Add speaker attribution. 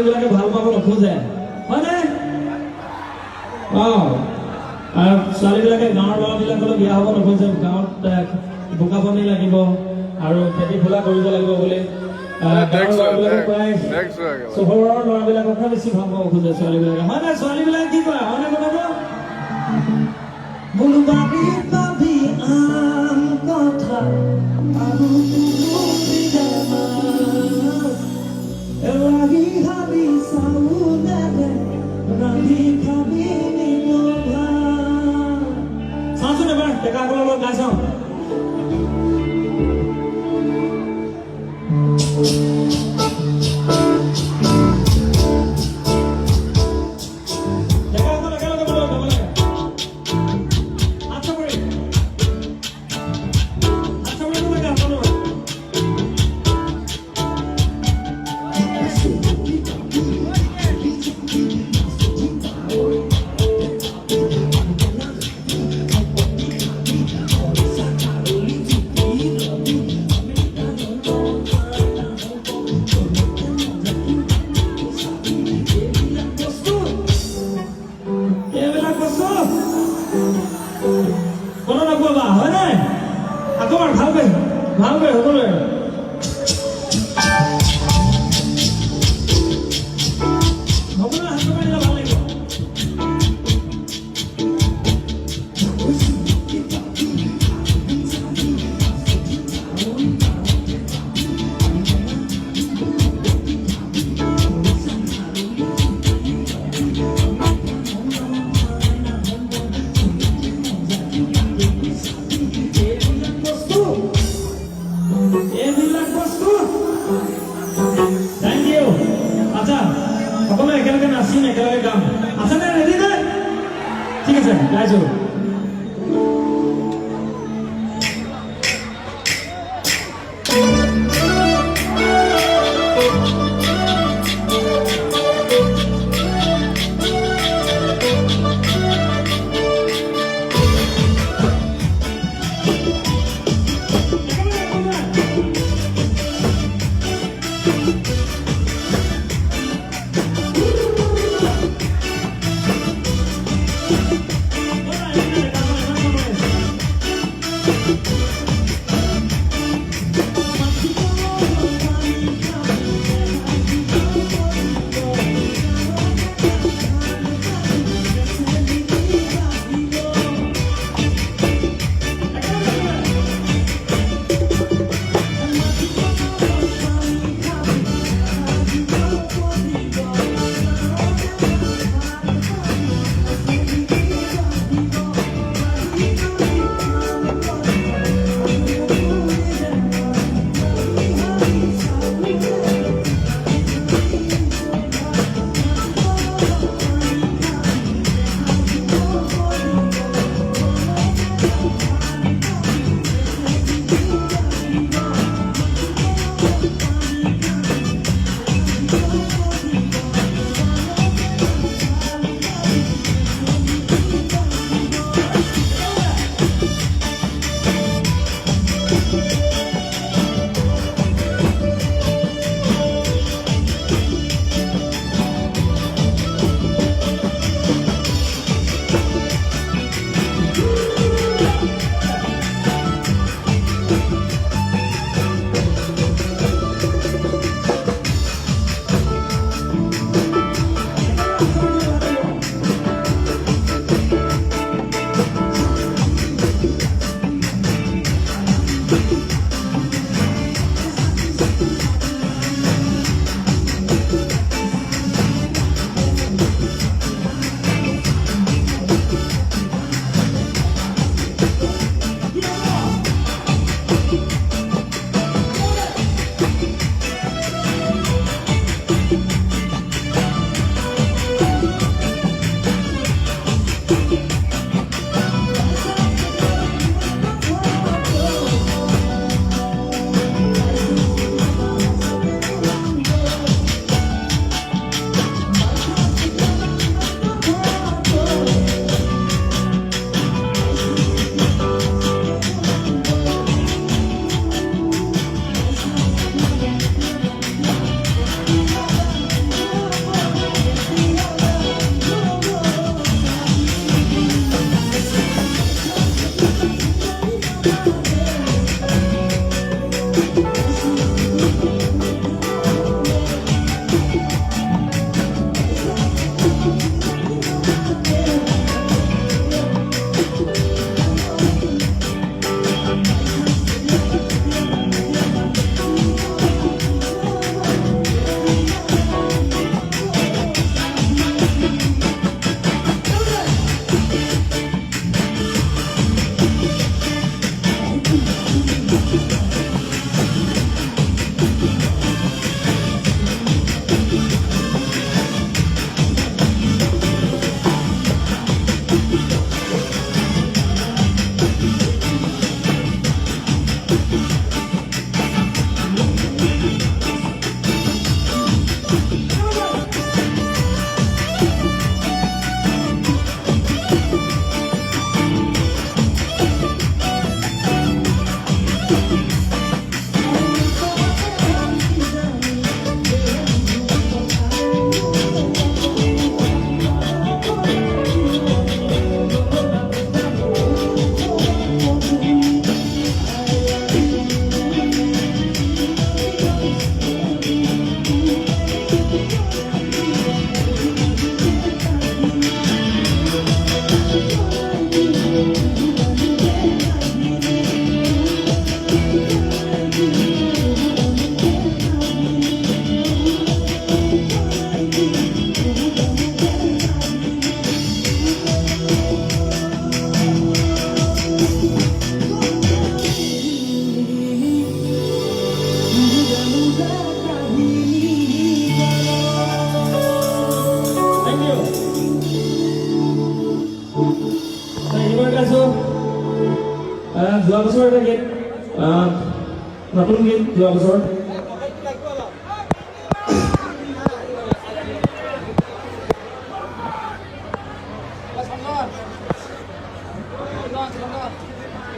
Speaker 1: ছোৱালীবিলাকে ভাল পাব নোখোজে হয়নে আৰু ছোৱালীবিলাকে গাঁৱৰ ল'ৰাবিলাকলৈ বিয়া হ'ব নোখোজে গাঁৱত বোকা পানী লাগিব আৰু খেতি খোলা কৰিব লাগিব বুলি গাঁৱৰ ল'ৰাবিলাকে প্ৰায় চহৰৰ ল'ৰাবিলাককহে বেছি ভাল পাব খোজে ছোৱালীবিলাকে হয়নে ছোৱালীবিলাকে কি কয় হয়নে কথাটো বোলো বাবি বাবি আম কথা আৰু ৰাগি খাবি চাউলেৰে ৰাগি খাবি নিমখা চাওঁচোন এবাৰ ডেকাসকলৰ লগত গাই চাওঁ ভালকৈ সকলোৱে সকলোৱে একেলগে নাচিম একেলগে গাম আছেনে ৰেডি নে ঠিক আছে গাইছোঁ যোৱা বছৰ এটা গীত নতুন গীত যোৱা বছৰ